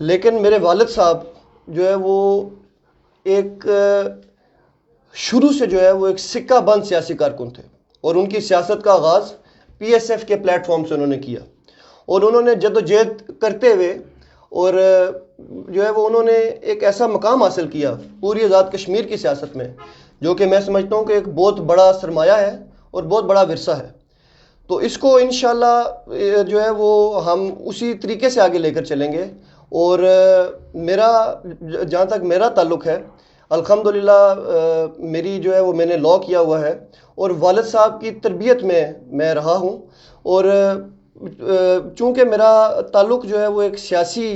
لیکن میرے والد صاحب جو ہے وہ ایک شروع سے جو ہے وہ ایک سکہ بند سیاسی کارکن تھے، اور ان کی سیاست کا آغاز پی ایس ایف کے پلیٹ فارم سے انہوں نے کیا، اور انہوں نے جد و جہد کرتے ہوئے اور جو ہے وہ انہوں نے ایک ایسا مقام حاصل کیا پوری آزاد کشمیر کی سیاست میں، جو کہ میں سمجھتا ہوں کہ ایک بہت بڑا سرمایہ ہے اور بہت بڑا ورثہ ہے۔ تو اس کو انشاءاللہ جو ہے وہ ہم اسی طریقے سے آگے لے کر چلیں گے، اور میرا جہاں تک میرا تعلق ہے، الحمدللہ میری جو ہے وہ میں نے لاء کیا ہوا ہے، اور والد صاحب کی تربیت میں رہا ہوں، اور چونکہ میرا تعلق جو ہے وہ ایک سیاسی،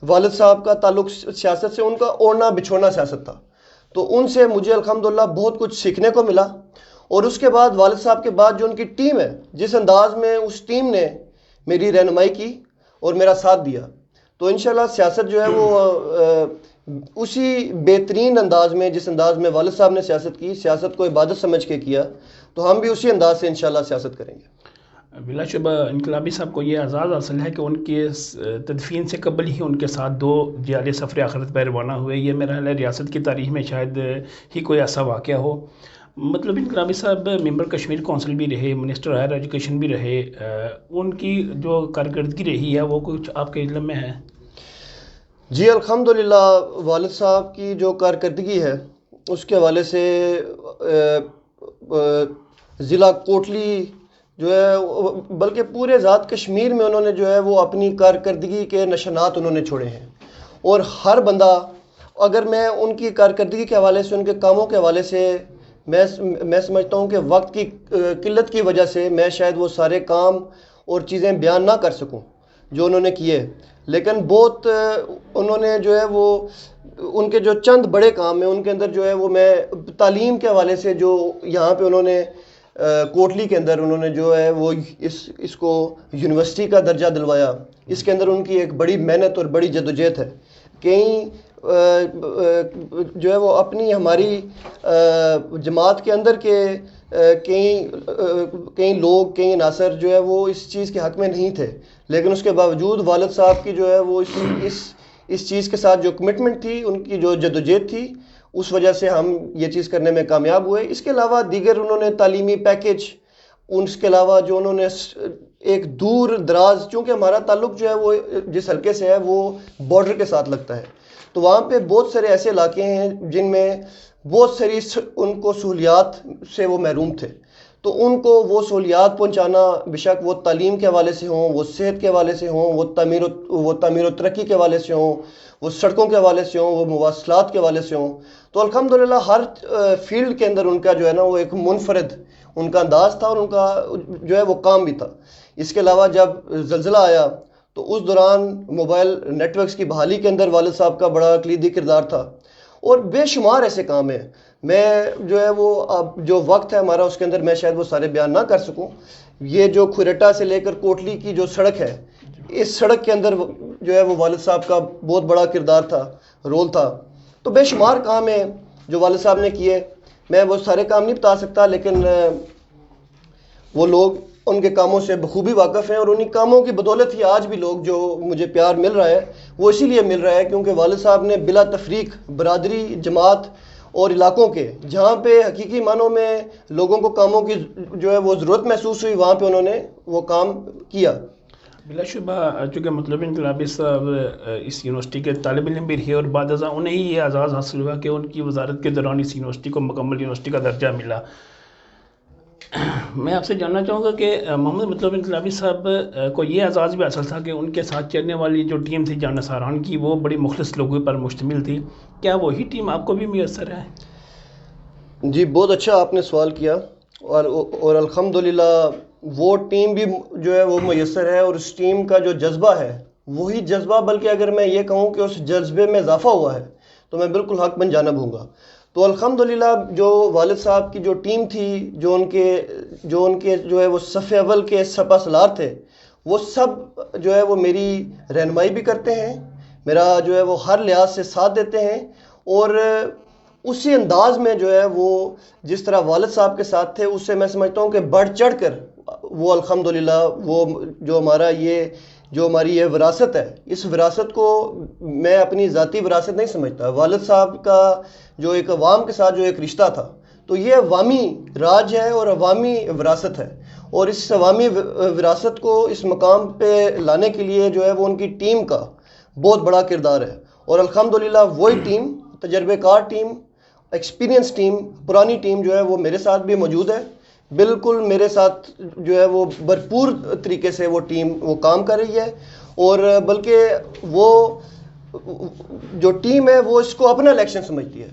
والد صاحب کا تعلق سیاست سے ان کا اوڑھنا بچھوڑنا سیاست تھا، تو ان سے مجھے الحمدللہ بہت کچھ سیکھنے کو ملا۔ اور اس کے بعد والد صاحب کے بعد جو ان کی ٹیم ہے، جس انداز میں اس ٹیم نے میری رہنمائی کی اور میرا ساتھ دیا، تو انشاءاللہ سیاست جو ہے وہ اسی بہترین انداز میں، جس انداز میں والد صاحب نے سیاست کی، سیاست کو عبادت سمجھ کے کیا، تو ہم بھی اسی انداز سے انشاءاللہ سیاست کریں گے۔ بلا شبہ انقلابی صاحب کو یہ اعزاز حاصل ہے کہ ان کے تدفین سے قبل ہی ان کے ساتھ 2 جعلی سفر آخرت پہ روانہ ہوئے۔ یہ میرا خیال ہے ریاست کی تاریخ میں شاید ہی کوئی ایسا واقعہ ہو۔ مطلب انقلابی صاحب ممبر کشمیر کونسل بھی رہے، منسٹر ہائر ایجوکیشن بھی رہے، ان کی جو کارکردگی رہی ہے وہ کچھ آپ کے علم میں ہے؟ جی الحمدللہ، والد صاحب کی جو کارکردگی ہے اس کے حوالے سے ضلع کوٹلی جو ہے، بلکہ پورے ذات کشمیر میں انہوں نے جو ہے وہ اپنی کارکردگی کے نشانات انہوں نے چھوڑے ہیں، اور ہر بندہ، اگر میں ان کی کارکردگی کے حوالے سے، ان کے کاموں کے حوالے سے، میں سمجھتا ہوں کہ وقت کی قلت کی وجہ سے میں شاید وہ سارے کام اور چیزیں بیان نہ کر سکوں جو انہوں نے کیے، لیکن بہت انہوں نے جو ہے وہ ان کے جو چند بڑے کام ہیں ان کے اندر جو ہے وہ میں تعلیم کے حوالے سے، جو یہاں پہ انہوں نے کوٹلی کے اندر انہوں نے جو ہے وہ اس کو یونیورسٹی کا درجہ دلوایا، اس کے اندر ان کی ایک بڑی محنت اور بڑی جدوجہد ہے۔ کئی جو ہے وہ اپنی ہماری جماعت کے اندر کے کئی لوگ، کئی عناصر جو ہے وہ اس چیز کے حق میں نہیں تھے، لیکن اس کے باوجود والد صاحب کی جو ہے وہ اس چیز کے ساتھ جو کمٹمنٹ تھی، ان کی جو جدوجہد تھی، اس وجہ سے ہم یہ چیز کرنے میں کامیاب ہوئے۔ اس کے علاوہ دیگر انہوں نے تعلیمی پیکج، اس کے علاوہ جو انہوں نے ایک دور دراز، چونکہ ہمارا تعلق جو ہے وہ جس حلقے سے ہے وہ بارڈر کے ساتھ لگتا ہے، تو وہاں پہ بہت سارے ایسے علاقے ہیں جن میں بہت ساری ان کو سہولیات سے وہ محروم تھے، تو ان کو وہ سہولیات پہنچانا، بشک وہ تعلیم کے حوالے سے ہوں، وہ صحت کے حوالے سے ہوں، وہ تعمیر و ترقی کے حوالے سے ہوں، وہ سڑکوں کے حوالے سے ہوں، وہ مواصلات کے حوالے سے ہوں، تو الحمدللہ ہر فیلڈ کے اندر ان کا جو ہے نا وہ ایک منفرد ان کا انداز تھا، اور ان کا جو ہے وہ کام بھی تھا۔ اس کے علاوہ جب زلزلہ آیا تو اس دوران موبائل نیٹ ورکس کی بحالی کے اندر والد صاحب کا بڑا کلیدی کردار تھا، اور بے شمار ایسے کام ہیں۔ میں جو ہے وہ اب جو وقت ہے ہمارا اس کے اندر میں شاید وہ سارے بیان نہ کر سکوں۔ یہ جو کھریٹا سے لے کر کوٹلی کی جو سڑک ہے، اس سڑک کے اندر جو ہے وہ والد صاحب کا بہت بڑا کردار تھا، رول تھا، تو بے شمار کام ہیں جو والد صاحب نے کیے۔ میں وہ سارے کام نہیں بتا سکتا، لیکن وہ لوگ ان کے کاموں سے بخوبی واقف ہیں، اور انہی کاموں کی بدولت ہی آج بھی لوگ جو مجھے پیار مل رہا ہے وہ اسی لیے مل رہا ہے کیونکہ والد صاحب نے بلا تفریق برادری، جماعت اور علاقوں کے جہاں پہ حقیقی معنوں میں لوگوں کو کاموں کی جو ہے وہ ضرورت محسوس ہوئی، وہاں پہ انہوں نے وہ کام کیا۔ بلا شبہ چونکہ مطلب انقلابی صاحب اس یونیورسٹی کے طالب علم بھی رہے، اور بعد ازاں انہیں ہی یہ اعزاز حاصل ہوا کہ ان کی وزارت کے دوران اس یونیورسٹی کو مکمل یونیورسٹی کا درجہ ملا۔ میں آپ سے جاننا چاہوں گا کہ محمد مطلب انقلابی صاحب کو یہ اعزاز بھی حاصل تھا کہ ان کے ساتھ چلنے والی جو ٹیم تھی جان نثاران کی، وہ بڑی مخلص لوگوں پر مشتمل تھی۔ کیا وہی ٹیم آپ کو بھی میسر ہے؟ جی بہت اچھا آپ نے سوال کیا، اور الحمدللہ وہ ٹیم بھی جو ہے وہ میسر ہے، اور اس ٹیم کا جو جذبہ ہے وہی جذبہ، بلکہ اگر میں یہ کہوں کہ اس جذبے میں اضافہ ہوا ہے تو میں بالکل حق بن جانب ہوں گا۔ تو الحمدللہ جو والد صاحب کی جو ٹیم تھی، جو ان کے جو ہے وہ صف اول کے سپہ سالار تھے، وہ سب جو ہے وہ میری رہنمائی بھی کرتے ہیں، میرا جو ہے وہ ہر لحاظ سے ساتھ دیتے ہیں، اور اسی انداز میں جو ہے وہ جس طرح والد صاحب کے ساتھ تھے، اس سے میں سمجھتا ہوں کہ بڑھ چڑھ کر وہ الحمدللہ وہ جو ہمارا یہ جو ہماری یہ وراثت ہے، اس وراثت کو میں اپنی ذاتی وراثت نہیں سمجھتا. والد صاحب کا جو ایک عوام کے ساتھ جو ایک رشتہ تھا، تو یہ عوامی راج ہے اور عوامی وراثت ہے، اور اس عوامی وراثت کو اس مقام پہ لانے کے لیے جو ہے وہ ان کی ٹیم کا بہت بڑا کردار ہے. اور الحمدللہ وہی ٹیم، تجربے کار ٹیم، ایکسپیرینس ٹیم، پرانی ٹیم جو ہے وہ میرے ساتھ بھی موجود ہے. بالکل میرے ساتھ جو ہے وہ بھرپور طریقے سے وہ ٹیم وہ کام کر رہی ہے، اور بلکہ وہ جو ٹیم ہے وہ اس کو اپنا الیکشن سمجھتی ہے.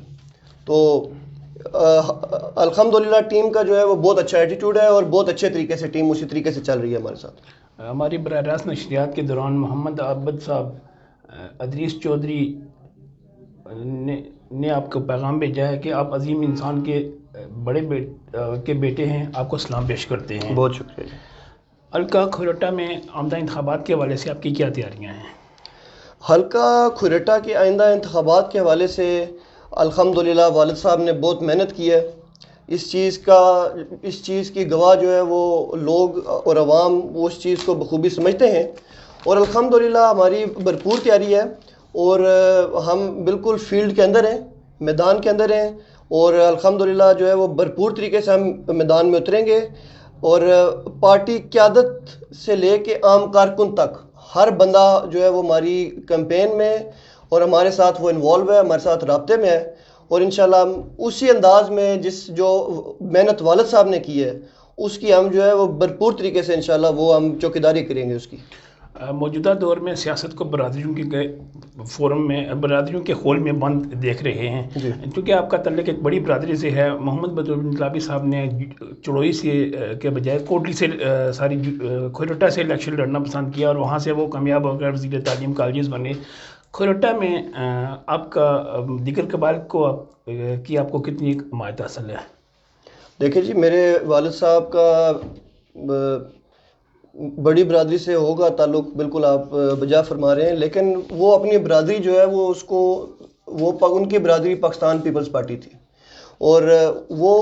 تو الحمدللہ ٹیم کا جو ہے وہ بہت اچھا ایٹیٹیوڈ ہے، اور بہت اچھے طریقے سے ٹیم اسی طریقے سے چل رہی ہے ہمارے ساتھ. ہماری براہ راست نشریات کے دوران محمد عابد صاحب، ادریس چودھری نے آپ کو پیغام بھیجا ہے کہ آپ عظیم انسان کے بڑے کے بیٹے ہیں، آپ کو سلام پیش کرتے ہیں. بہت شکریہ جی. حلقہ کھروٹا میں آمدہ انتخابات کے حوالے سے آپ کی کیا تیاریاں ہیں؟ حلقہ کھریٹا کے آئندہ انتخابات کے حوالے سے الحمدللہ والد صاحب نے بہت محنت کی ہے. اس چیز کی گواہ جو ہے وہ لوگ اور عوام وہ اس چیز کو بخوبی سمجھتے ہیں، اور الحمدللہ ہماری بھرپور تیاری ہے، اور ہم بالکل فیلڈ کے اندر ہیں، میدان کے اندر ہیں، اور الحمدللہ جو ہے وہ بھرپور طریقے سے ہم میدان میں اتریں گے. اور پارٹی قیادت سے لے کے عام کارکن تک ہر بندہ جو ہے وہ ہماری کیمپین میں اور ہمارے ساتھ وہ انوالو ہے، ہمارے ساتھ رابطے میں ہے. اور انشاءاللہ ہم اسی انداز میں جو محنت والد صاحب نے کی ہے اس کی ہم جو ہے وہ بھرپور طریقے سے انشاءاللہ وہ ہم چوکیداری کریں گے اس کی. موجودہ دور میں سیاست کو برادریوں کے فورم میں، برادریوں کے خول میں بند دیکھ رہے ہیں جی. کیونکہ آپ کا تعلق ایک بڑی برادری سے ہے. محمد بدر انقلابی صاحب نے چڑوئی سے کے بجائے کوٹلی سے کھروٹا سے الیکشن لڑنا پسند کیا، اور وہاں سے وہ کامیاب ہو کر وزیر تعلیم کالجز بنے. کھروٹا میں آپ کا دیگر قبائل کی آپ کو کتنی حمایت حاصل ہے؟ دیکھیں جی، میرے والد صاحب کا بڑی برادری سے ہوگا تعلق، بالکل آپ بجا فرما رہے ہیں، لیکن وہ اپنی برادری جو ہے وہ اس کو ان کی برادری پاکستان پیپلز پارٹی تھی، اور وہ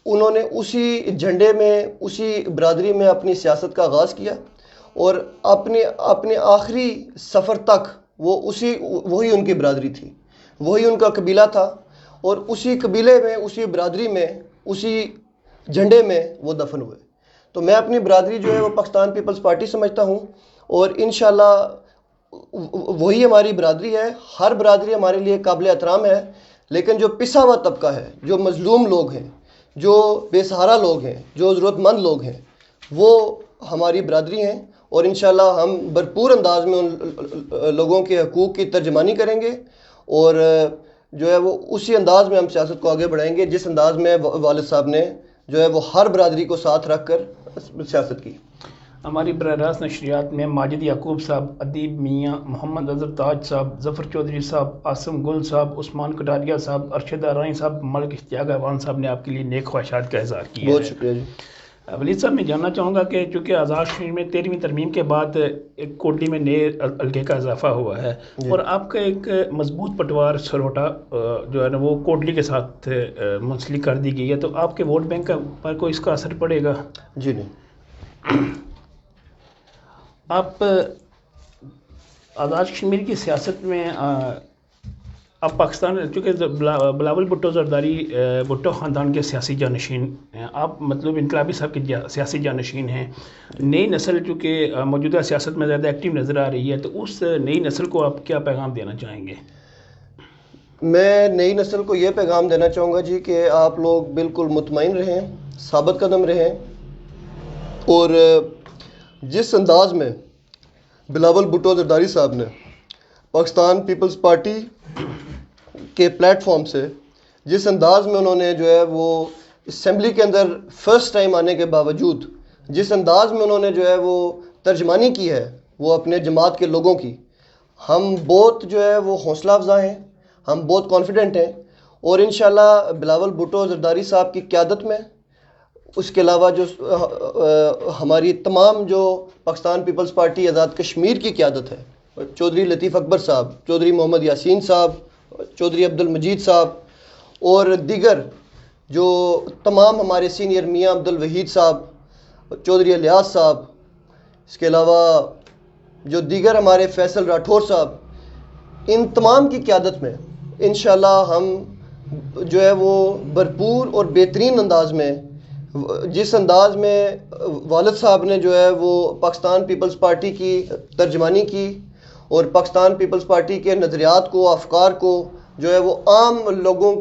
انہوں نے اسی جھنڈے میں، اسی برادری میں اپنی سیاست کا آغاز کیا، اور اپنے آخری سفر تک وہی ان کی برادری تھی، وہی ان کا قبیلہ تھا، اور اسی قبیلے میں، اسی برادری میں، اسی جھنڈے میں وہ دفن ہوئے. تو میں اپنی برادری جو ہے وہ پاکستان پیپلز پارٹی سمجھتا ہوں، اور انشاءاللہ وہی ہماری برادری ہے. ہر برادری ہمارے لیے قابل احترام ہے، لیکن جو پسا ہوا طبقہ ہے، جو مظلوم لوگ ہیں، جو بے سہارا لوگ ہیں، جو ضرورت مند لوگ ہیں، وہ ہماری برادری ہیں. اور انشاءاللہ ہم بھرپور انداز میں ان لوگوں کے حقوق کی ترجمانی کریں گے، اور جو ہے وہ اسی انداز میں ہم سیاست کو آگے بڑھائیں گے جس انداز میں والد صاحب نے جو ہے وہ ہر برادری کو ساتھ رکھ کر سیاست کی. ہماری براہ راست نشریات میں ماجد یعقوب صاحب، ادیب میاں، محمد اظہر تاج صاحب، ظفر چودھری صاحب، عاصم گل صاحب، عثمان کٹاریا صاحب، ارشد ارائیں صاحب، ملک اشتیاق احوان صاحب نے آپ کے لیے نیک خواہشات کا اظہار کیا ہے. بہت شکریہ جی. ولید صاحب، میں جاننا چاہوں گا کہ چونکہ آزاد کشمیر میں 13ویں ترمیم کے بعد ایک کوٹلی میں نئے حلقے کا اضافہ ہوا ہے، اور آپ کا ایک مضبوط پٹوار سروٹا جو ہے نا وہ کوٹلی کے ساتھ منسلک کر دی گئی ہے، تو آپ کے ووٹ بینک پر کوئی اس کا اثر پڑے گا؟ جی نہیں. آپ آزاد کشمیر کی سیاست میں اب پاکستان، چونکہ بلاول بھٹو زرداری بھٹو خاندان کے سیاسی جانشین ہیں، آپ مطلب انقلابی صاحب کے سیاسی جانشین ہیں. نئی نسل چونکہ موجودہ سیاست میں زیادہ ایکٹیو نظر آ رہی ہے، تو اس نئی نسل کو آپ کیا پیغام دینا چاہیں گے؟ میں نئی نسل کو یہ پیغام دینا چاہوں گا جی کہ آپ لوگ بالکل مطمئن رہیں، ثابت قدم رہیں، اور جس انداز میں بلاول بھٹو زرداری صاحب نے پاکستان پیپلز پارٹی کے پلیٹ فارم سے جس انداز میں انہوں نے جو ہے وہ اسمبلی کے اندر فرسٹ ٹائم آنے کے باوجود جس انداز میں انہوں نے جو ہے وہ ترجمانی کی ہے وہ اپنے جماعت کے لوگوں کی، ہم بہت جو ہے وہ حوصلہ افزا ہیں، ہم بہت کانفیڈنٹ ہیں. اور انشاءاللہ بلاول بھٹو زرداری صاحب کی قیادت میں، اس کے علاوہ جو ہماری تمام جو پاکستان پیپلز پارٹی آزاد کشمیر کی قیادت ہے، چودھری لطیف اکبر صاحب، چودھری محمد یاسین صاحب، چودھری عبد المجید صاحب، اور دیگر جو تمام ہمارے سینئر میاں عبد الوحید صاحب، چودھری الیاس صاحب، اس کے علاوہ جو دیگر ہمارے فیصل راٹھور صاحب، ان تمام کی قیادت میں انشاءاللہ ہم جو ہے وہ بھرپور اور بہترین انداز میں، جس انداز میں والد صاحب نے جو ہے وہ پاکستان پیپلز پارٹی کی ترجمانی کی اور پاکستان پیپلز پارٹی کے نظریات کو، افکار کو جو ہے وہ عام لوگوں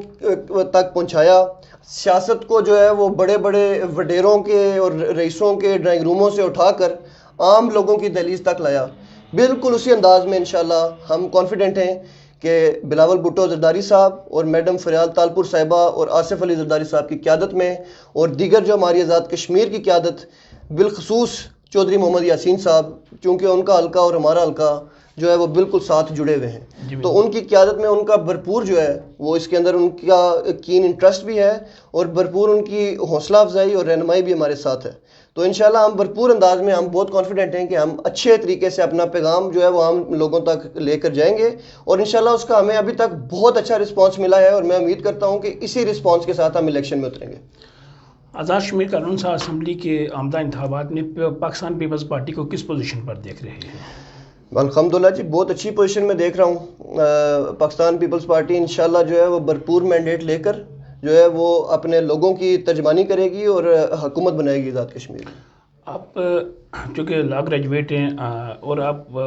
تک پہنچایا، سیاست کو جو ہے وہ بڑے بڑے وڈیروں کے اور رئیسوں کے ڈرائنگ روموں سے اٹھا کر عام لوگوں کی دہلیز تک لایا، بالکل اسی انداز میں انشاءاللہ ہم کانفیڈنٹ ہیں کہ بلاول بھٹو زرداری صاحب اور میڈم فریال تالپور صاحبہ اور آصف علی زرداری صاحب کی قیادت میں اور دیگر جو ہماری آزاد کشمیر کی قیادت، بالخصوص چودھری محمد یاسین صاحب، چونکہ ان کا حلقہ اور ہمارا حلقہ جو ہے وہ بالکل ساتھ جڑے ہوئے ہیں، تو ان کی قیادت میں ان کا بھرپور جو ہے وہ اس کے اندر ان کا کین انٹرسٹ بھی ہے اور بھرپور ان کی حوصلہ افزائی اور رہنمائی بھی ہمارے ساتھ ہے۔ تو انشاءاللہ ہم بھرپور انداز میں، ہم بہت کانفیڈنٹ ہیں کہ ہم اچھے طریقے سے اپنا پیغام جو ہے وہ عام لوگوں تک لے کر جائیں گے، اور انشاءاللہ اس کا ہمیں ابھی تک بہت اچھا رسپانس ملا ہے، اور میں امید کرتا ہوں کہ اسی رسپانس کے ساتھ ہم الیکشن میں اتریں گے۔ آزاد کشمیر قانون ساز اسمبلی کے آمدہ انتخابات میں پاکستان پیپلز پارٹی کو کس پوزیشن پر دیکھ رہے ہیں؟ الحمدللہ جی، بہت اچھی پوزیشن میں دیکھ رہا ہوں۔ پاکستان پیپلز پارٹی انشاءاللہ جو ہے وہ بھرپور مینڈیٹ لے کر جو ہے وہ اپنے لوگوں کی ترجمانی کرے گی اور حکومت بنائے گی آزاد کشمیر میں۔ آپ چونکہ لا گریجویٹ ہیں اور آپ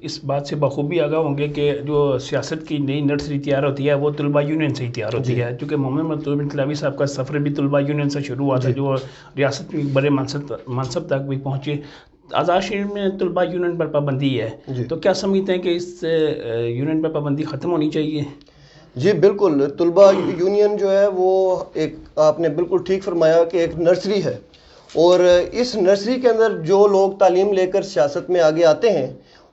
اس بات سے بخوبی آگاہ ہوں گے کہ جو سیاست کی نئی نرسری تیار ہوتی ہے وہ طلبہ یونین سے ہی تیار ہوتی ہے، چونکہ محمد مطلوب انقلابی صاحب کا سفر بھی طلبہ یونین سے شروع ہوا تھا، جو ریاست میں بڑے منصب تک بھی پہنچے۔ آزاد شہر میں طلبہ یونین پر پابندی ہے، تو کیا سمجھتے ہیں کہ اس یونین پر پابندی ختم ہونی چاہیے؟ جی بالکل، طلبہ یونین جو ہے وہ ایک، آپ نے بالکل ٹھیک فرمایا کہ ایک نرسری ہے، اور اس نرسری کے اندر جو لوگ تعلیم لے کر سیاست میں آگے آتے ہیں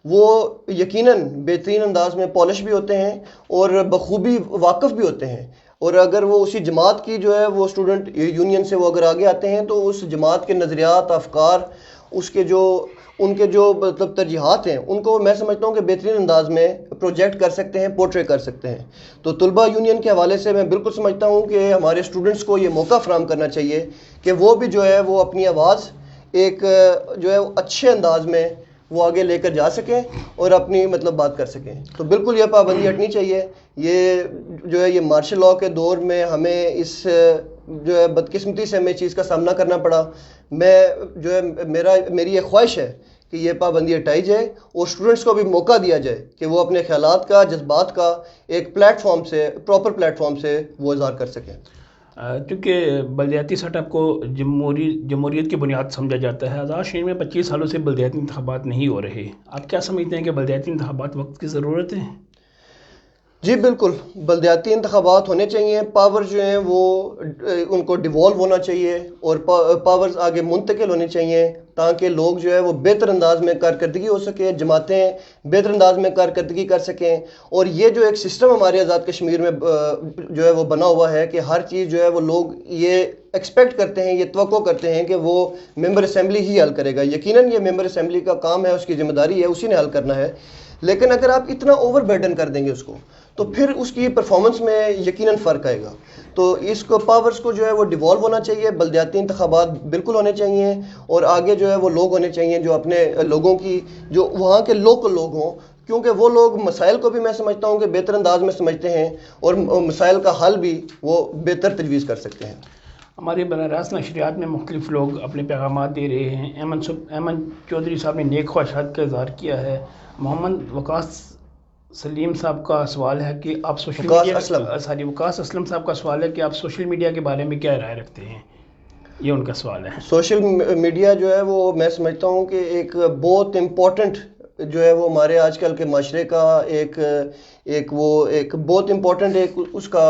وہ یقیناً بہترین انداز میں پالش بھی ہوتے ہیں اور بخوبی واقف بھی ہوتے ہیں، اور اگر وہ اسی جماعت کی جو ہے وہ اسٹوڈنٹ یونین سے وہ اگر آگے آتے ہیں تو اس جماعت کے نظریات، افکار، اس کے جو ان کے جو مطلب ترجیحات ہیں ان کو میں سمجھتا ہوں کہ بہترین انداز میں پروجیکٹ کر سکتے ہیں، پورٹرے کر سکتے ہیں۔ تو طلبہ یونین کے حوالے سے میں بالکل سمجھتا ہوں کہ ہمارے اسٹوڈنٹس کو یہ موقع فراہم کرنا چاہیے کہ وہ بھی جو ہے وہ اپنی آواز ایک جو ہے وہ اچھے انداز میں وہ آگے لے کر جا سکیں اور اپنی مطلب بات کر سکیں۔ تو بالکل یہ پابندی ہٹنی چاہیے۔ یہ جو ہے یہ مارشل لاء کے دور میں ہمیں اس جو ہے بدقسمتی سے ہمیں چیز کا سامنا کرنا پڑا۔ میں جو ہے میری یہ خواہش ہے کہ یہ پابندی ہٹائی جائے اور اسٹوڈنٹس کو بھی موقع دیا جائے کہ وہ اپنے خیالات کا، جذبات کا ایک پلیٹ فارم سے، پراپر پلیٹ فارم سے وہ اظہار کر سکیں۔ کیونکہ بلدیاتی سیٹ اپ کو جمہوریت کی بنیاد سمجھا جاتا ہے، آزاد شہر میں 25 سالوں سے بلدیاتی انتخابات نہیں ہو رہے، آپ کیا سمجھتے ہیں کہ بلدیاتی انتخابات وقت کی ضرورت ہے؟ جی بالکل، بلدیاتی انتخابات ہونے چاہیے، پاور جو ہیں وہ ان کو ڈیوالو ہونا چاہیے اور پاورز آگے منتقل ہونے چاہیے تاکہ لوگ جو ہے وہ بہتر انداز میں کارکردگی ہو سکے، جماعتیں بہتر انداز میں کارکردگی کر سکیں، اور یہ جو ایک سسٹم ہمارے آزاد کشمیر میں جو ہے وہ بنا ہوا ہے کہ ہر چیز جو ہے وہ لوگ یہ ایکسپیکٹ کرتے ہیں، یہ توقع کرتے ہیں کہ وہ ممبر اسمبلی ہی حل کرے گا۔ یقیناً یہ ممبر اسمبلی کا کام ہے، اس کی ذمہ داری ہے، اسی نے حل کرنا ہے، لیکن اگر آپ اتنا اوور برڈن کر دیں گے اس کو تو پھر اس کی پرفارمنس میں یقیناً فرق آئے گا۔ تو اس کو پاورز کو جو ہے وہ ڈیوالو ہونا چاہیے، بلدیاتی انتخابات بالکل ہونے چاہیے، اور آگے جو ہے وہ لوگ ہونے چاہیے جو اپنے لوگوں کی، جو وہاں کے لوکل لوگ ہوں، کیونکہ وہ لوگ مسائل کو بھی میں سمجھتا ہوں کہ بہتر انداز میں سمجھتے ہیں اور مسائل کا حل بھی وہ بہتر تجویز کر سکتے ہیں۔ ہمارے براہ راست نشریات میں مختلف لوگ اپنے پیغامات دے رہے ہیں۔ ایمن چودھری صاحب نے نیک خواہشات کا اظہار کیا ہے۔ محمد وقاص سلیم صاحب کا سوال ہے کہ آپ وقاص اسلم صاحب کا سوال ہے کہ آپ سوشل میڈیا کے بارے میں کیا رائے رکھتے ہیں؟ یہ ان کا سوال ہے۔ سوشل میڈیا جو ہے وہ میں سمجھتا ہوں کہ ایک بہت امپورٹنٹ جو ہے وہ ہمارے آج کل کے معاشرے کا ایک بہت امپورٹنٹ اس کا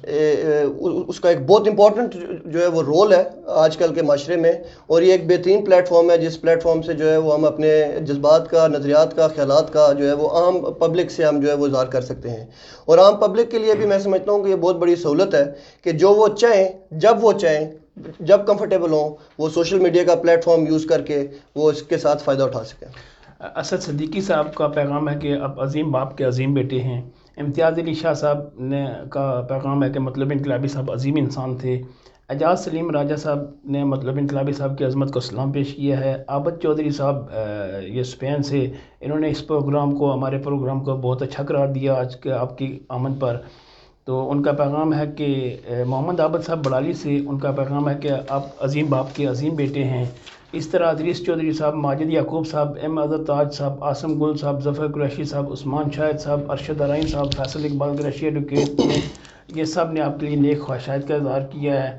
ایک بہت امپورٹنٹ جو ہے وہ رول ہے آج کل کے معاشرے میں، اور یہ ایک بہترین پلیٹ فارم ہے جس پلیٹ فارم سے جو ہے وہ ہم اپنے جذبات کا، نظریات کا، خیالات کا جو ہے وہ عام پبلک سے ہم جو ہے وہ اظہار کر سکتے ہیں، اور عام پبلک کے لیے بھی میں سمجھتا ہوں کہ یہ بہت بڑی سہولت ہے کہ جو وہ چاہیں، جب وہ چاہیں، جب کمفرٹیبل ہوں، وہ سوشل میڈیا کا پلیٹ فارم یوز کر کے وہ اس کے ساتھ فائدہ اٹھا سکیں۔ اسد صدیقی صاحب کا پیغام ہے کہ آپ عظیم باپ کے عظیم بیٹے ہیں۔ امتیاز علی شاہ صاحب کا پیغام ہے کہ مطلب انقلابی صاحب عظیم انسان تھے۔ اعجاز سلیم راجہ صاحب نے مطلب انقلابی صاحب کی عظمت کو سلام پیش کیا ہے. عابد چودھری صاحب یہ اسپین سے، انہوں نے اس پروگرام کو، ہمارے پروگرام کو بہت اچھا قرار دیا آج کے آپ کی آمد پر. تو ان کا پیغام ہے کہ محمد عابد صاحب بڑالی سے، ان کا پیغام ہے کہ آپ عظیم باپ کے عظیم بیٹے ہیں. اس طرح ادریس چودھری صاحب، ماجد یعقوب صاحب، ایم اظہر تاج صاحب، عاصم گل صاحب، ظفر قریشی صاحب، عثمان شاہد صاحب، ارشد ارائن صاحب، فیصل اقبال قریشی ایڈوکیٹ نے، یہ سب نے آپ کے لیے نیک خواہشات کا اظہار کیا ہے.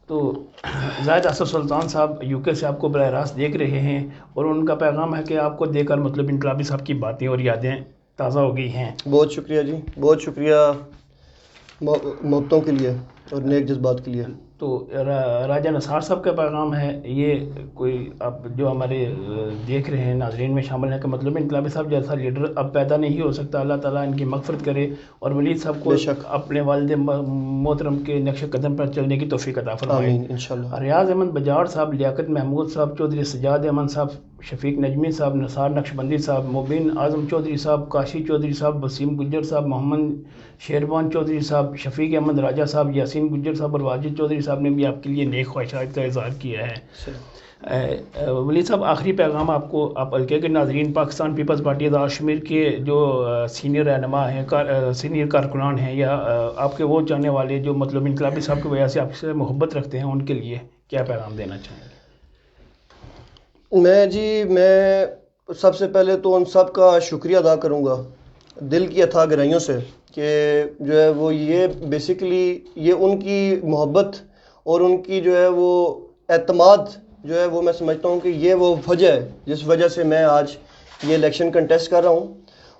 تو زاہد اسد سلطان صاحب یو کے سے آپ کو براہ راست دیکھ رہے ہیں، اور ان کا پیغام ہے کہ آپ کو دیکھ کر مطلب انقلابی صاحب کی باتیں اور یادیں تازہ ہو گئی ہیں. بہت شکریہ جی، بہت شکریہ محبتوں کے لیے اور نیک جذبات کے لیے. تو راجہ نثار صاحب کا پیغام ہے، یہ کوئی اب جو ہمارے دیکھ رہے ہیں ناظرین میں شامل ہے کہ مطلب انقلابی صاحب جیسا لیڈر اب پیدا نہیں ہو سکتا، اللہ تعالیٰ ان کی مغفرت کرے، اور ولید صاحب کو بے شک اپنے والد محترم کے نقش قدم پر چلنے کی توفیق عطا فرمائے. آمین انشاءاللہ. ریاض احمد بجاڑ صاحب، لیاقت محمود صاحب، چودھری سجاد احمد صاحب، شفیق نجمی صاحب، نثار نقشبندی صاحب، مبین اعظم چودھری صاحب، کاشی چودھری صاحب، وسیم گجر صاحب، محمد شیروان چودھری صاحب، شفیق احمد راجہ صاحب، یاسین گجر صاحب اور واجد چودھری صاحب نے بھی آپ کے لیے نیک خواہشات کا اظہار کیا ہے. ولید صاحب آخری پیغام آپ کو، آپ حلقے کے ناظرین، پاکستان پیپلز پارٹی کشمیر کے جو سینئر رہنما ہیں، سینئر کارکنان ہیں، یا آپ کے وہ جاننے والے جو مطلب انقلابی صاحب کی وجہ سے آپ سے محبت رکھتے ہیں، ان کے لیے کیا پیغام دینا چاہیں گے؟ میں سب سے پہلے تو ان سب کا شکریہ ادا کروں گا دل کی اتھا گہرائیوں سے، کہ جو ہے وہ یہ بیسیکلی یہ ان کی محبت اور ان کی جو ہے وہ اعتماد جو ہے وہ میں سمجھتا ہوں کہ یہ وہ وجہ ہے جس وجہ سے میں آج یہ الیکشن کنٹیسٹ کر رہا ہوں.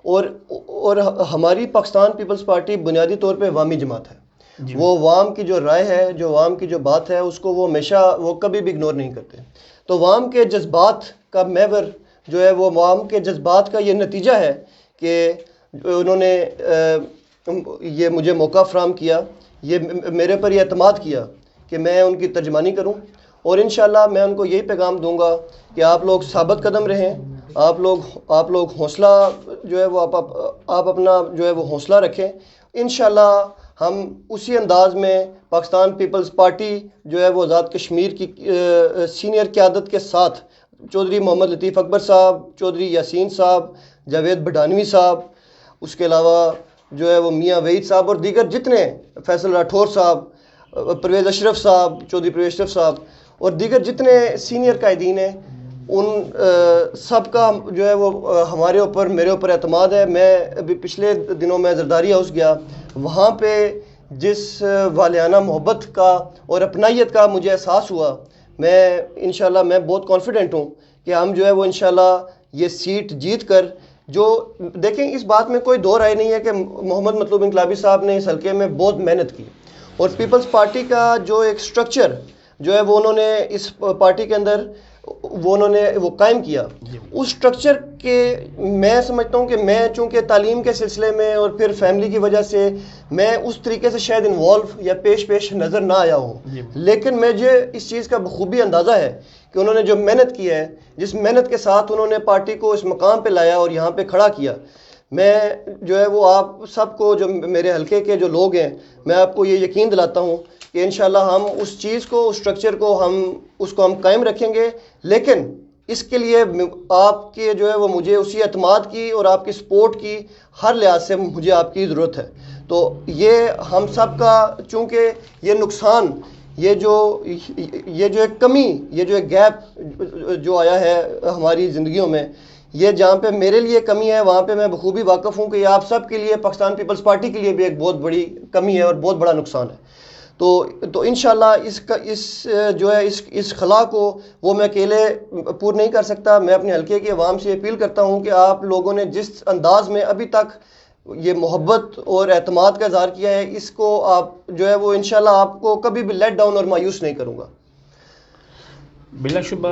اور ہماری پاکستان پیپلز پارٹی بنیادی طور پہ عوامی جماعت ہے. وہ عوام کی جو رائے ہے، جو عوام کی جو بات ہے، اس کو وہ ہمیشہ وہ کبھی بھی اگنور نہیں کرتے. تو عوام کے جذبات کا محور جو ہے وہ عوام کے جذبات کا یہ نتیجہ ہے کہ انہوں نے یہ مجھے موقع فراہم کیا، یہ میرے پر یہ اعتماد کیا کہ میں ان کی ترجمانی کروں. اور انشاءاللہ میں ان کو یہی پیغام دوں گا کہ آپ لوگ ثابت قدم رہیں، آپ لوگ حوصلہ جو ہے وہ آپ اپنا جو ہے وہ حوصلہ رکھیں. انشاءاللہ ہم اسی انداز میں پاکستان پیپلز پارٹی جو ہے وہ آزاد کشمیر کی سینئر قیادت کے ساتھ، چودھری محمد لطیف اکبر صاحب، چودھری یاسین صاحب، جاوید بھڈانوی صاحب، اس کے علاوہ جو ہے وہ میاں وحید صاحب اور دیگر جتنے، فیصل راٹھور صاحب، پرویز اشرف صاحب، چودھری پرویز اشرف صاحب اور دیگر جتنے سینئر قائدین ہیں، ان سب کا جو ہے وہ ہمارے اوپر، میرے اوپر اعتماد ہے. میں ابھی پچھلے دنوں میں زرداری ہاؤس گیا، وہاں پہ جس والیانہ محبت کا اور اپنائیت کا مجھے احساس ہوا، میں انشاءاللہ میں بہت کانفیڈنٹ ہوں کہ ہم جو ہے وہ انشاءاللہ یہ سیٹ جیت کر، جو دیکھیں اس بات میں کوئی دو رائے نہیں ہے کہ محمد مطلوب انقلابی صاحب نے اس حلقے میں بہت محنت کی، اور پیپلز پارٹی کا جو ایک سٹرکچر جو ہے وہ انہوں نے اس پارٹی کے اندر انہوں نے قائم کیا. اس سٹرکچر کے میں سمجھتا ہوں کہ میں چونکہ تعلیم کے سلسلے میں اور پھر فیملی کی وجہ سے میں اس طریقے سے شاید انوالو یا پیش نظر نہ آیا ہوں، لیکن مجھے اس چیز کا بخوبی اندازہ ہے کہ انہوں نے جو محنت کی ہے، جس محنت کے ساتھ انہوں نے پارٹی کو اس مقام پہ لایا اور یہاں پہ کھڑا کیا. میں جو ہے وہ آپ سب کو، جو میرے حلقے کے جو لوگ ہیں، میں آپ کو یہ یقین دلاتا ہوں کہ انشاءاللہ ہم اس چیز کو، اس سٹرکچر کو ہم قائم رکھیں گے. لیکن اس کے لیے آپ کے جو ہے وہ مجھے اسی اعتماد کی اور آپ کی سپورٹ کی ہر لحاظ سے مجھے آپ کی ضرورت ہے. تو یہ ہم سب کا، چونکہ یہ نقصان، یہ جو ایک کمی، یہ جو ایک گیپ جو آیا ہے ہماری زندگیوں میں، یہ جہاں پہ میرے لیے کمی ہے، وہاں پہ میں بخوبی واقف ہوں کہ یہ آپ سب کے لیے، پاکستان پیپلز پارٹی کے لیے بھی ایک بہت بڑی کمی ہے اور بہت بڑا نقصان ہے. تو انشاءاللہ اس خلا کو وہ میں اکیلے پور نہیں کر سکتا. میں اپنے حلقے کی عوام سے اپیل کرتا ہوں کہ آپ لوگوں نے جس انداز میں ابھی تک یہ محبت اور اعتماد کا اظہار کیا ہے، اس کو آپ جو ہے وہ انشاءاللہ آپ کو کبھی بھی لیٹ ڈاؤن اور مایوس نہیں کروں گا. بلا شبہ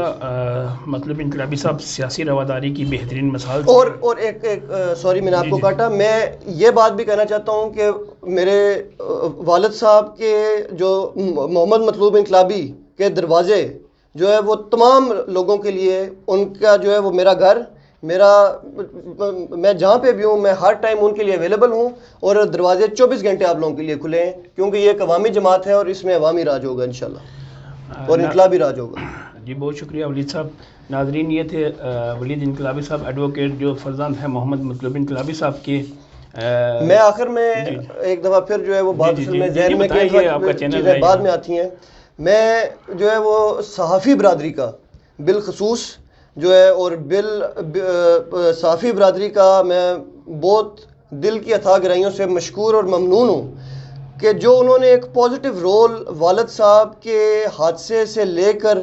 مطلب انقلابی صاحب سیاسی رواداری کی بہترین مثال. اور ایک سوری میں نے آپ کو کاٹا، میں یہ بات بھی کہنا چاہتا ہوں کہ میرے والد صاحب کے جو محمد مطلوب انقلابی کے دروازے جو ہے وہ تمام لوگوں کے لیے، ان کا جو ہے وہ میرا گھر، میں جہاں پہ بھی ہوں میں ہر ٹائم ان کے لیے اویلیبل ہوں، اور دروازے 24 گھنٹے آپ لوگوں کے لیے کھلے ہیں، کیونکہ یہ ایک عوامی جماعت ہے اور اس میں عوامی راج ہوگا انشاءاللہ، اور انقلابی راج ہوگا۔ جی بہت شکریہ ولید صاحب۔ ناظرین یہ تھے ولید انقلابی صاحب، ایڈوکیٹ جو فرزند ہیں محمد مطلب انقلابی صاحب کے۔ میں آخر میں ایک دفعہ پھر جو ہے وہ بات اصل میں ذہن میں چیزیں بعد میں آتی ہیں، میں جو ہے وہ صحافی برادری کا بالخصوص جو ہے، اور صحافی برادری کا میں بہت دل کی اتھاہ گہرائیوں سے مشکور اور ممنون ہوں کہ جو انہوں نے ایک پازیٹیو رول والد صاحب کے حادثے سے لے کر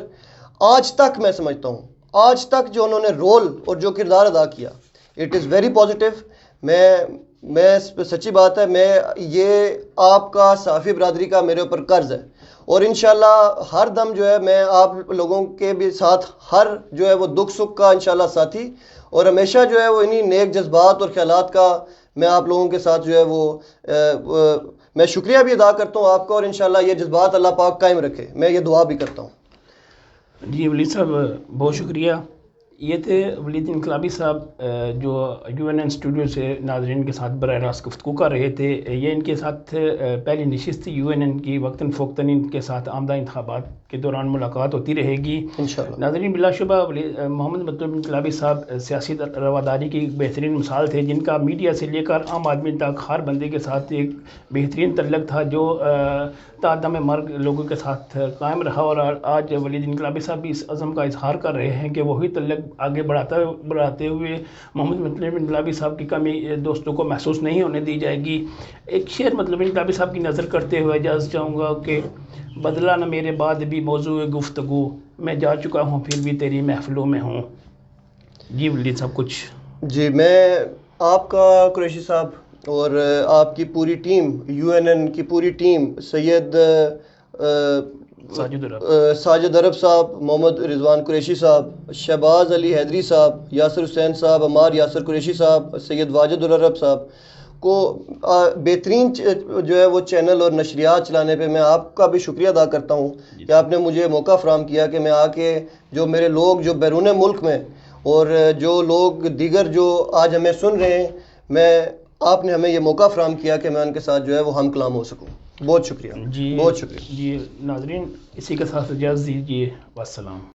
آج تک، میں سمجھتا ہوں آج تک جو انہوں نے رول اور جو کردار ادا کیا، اٹ از ویری پازیٹیو۔ میں سچی بات ہے، میں یہ آپ کا صحافی برادری کا میرے اوپر قرض ہے، اور انشاءاللہ ہر دم جو ہے میں آپ لوگوں کے بھی ساتھ ہر جو ہے وہ دکھ سکھ کا انشاءاللہ ساتھی، اور ہمیشہ جو ہے وہ انہی نیک جذبات اور خیالات کا میں آپ لوگوں کے ساتھ جو ہے وہ میں شکریہ بھی ادا کرتا ہوں آپ کا، اور انشاءاللہ یہ جذبات اللہ پاک قائم رکھے، میں یہ دعا بھی کرتا ہوں۔ جی ولید صاحب بہت شکریہ۔ یہ تھے ولید انقلابی صاحب جو UNN اسٹوڈیو سے ناظرین کے ساتھ براہ راست گفتگو کر رہے تھے۔ یہ ان کے ساتھ پہلی نشست تھی UNN کی، وقتاً فوقتاً ان کے ساتھ آمدہ انتخابات کے دوران ملاقات ہوتی رہے گی انشاءاللہ۔ ناظرین بلا شبہ محمد مطلوب انقلابی صاحب سیاسی رواداری کی ایک بہترین مثال تھے، جن کا میڈیا سے لے کر عام آدمی تک ہر بندے کے ساتھ ایک بہترین تعلق تھا، جو تا دم مرگ لوگوں کے ساتھ قائم رہا، اور آج ولید انقلابی صاحب بھی اس عزم کا اظہار کر رہے ہیں کہ وہی تعلق آگے بڑھاتے ہوئے محمد مطلوب انقلابی صاحب کی کمی دوستوں کو محسوس نہیں ہونے دی جائے گی۔ ایک شعر مطلب انقلابی صاحب کی نظر کرتے ہوئے اجازت چاہوں گا کہ بدلا نہ میرے بعد بھی موضوع گفتگو، میں جا چکا ہوں پھر بھی تیری محفلوں میں ہوں۔ جی ولید صاحب کچھ۔ جی میں آپ کا قریشی صاحب اور آپ کی پوری ٹیم، UNN کی پوری ٹیم، سید ساجد عرب صاحب، محمد رضوان قریشی صاحب، شہباز علی حیدری صاحب، یاسر حسین صاحب، عمار یاسر قریشی صاحب، سید واجد العرب صاحب کو بہترین جو ہے وہ چینل اور نشریات چلانے پہ میں آپ کا بھی شکریہ ادا کرتا ہوں کہ آپ نے مجھے موقع فراہم کیا کہ میں آ کے جو میرے لوگ جو بیرون ملک میں اور جو لوگ دیگر جو آج ہمیں سن رہے ہیں، آپ نے ہمیں یہ موقع فراہم کیا کہ میں ان کے ساتھ جو ہے وہ ہم کلام ہو سکوں۔ بہت شکریہ، جی بہت شکریہ۔ جی ناظرین اسی کے ساتھ اجازت دیجیے، والسلام۔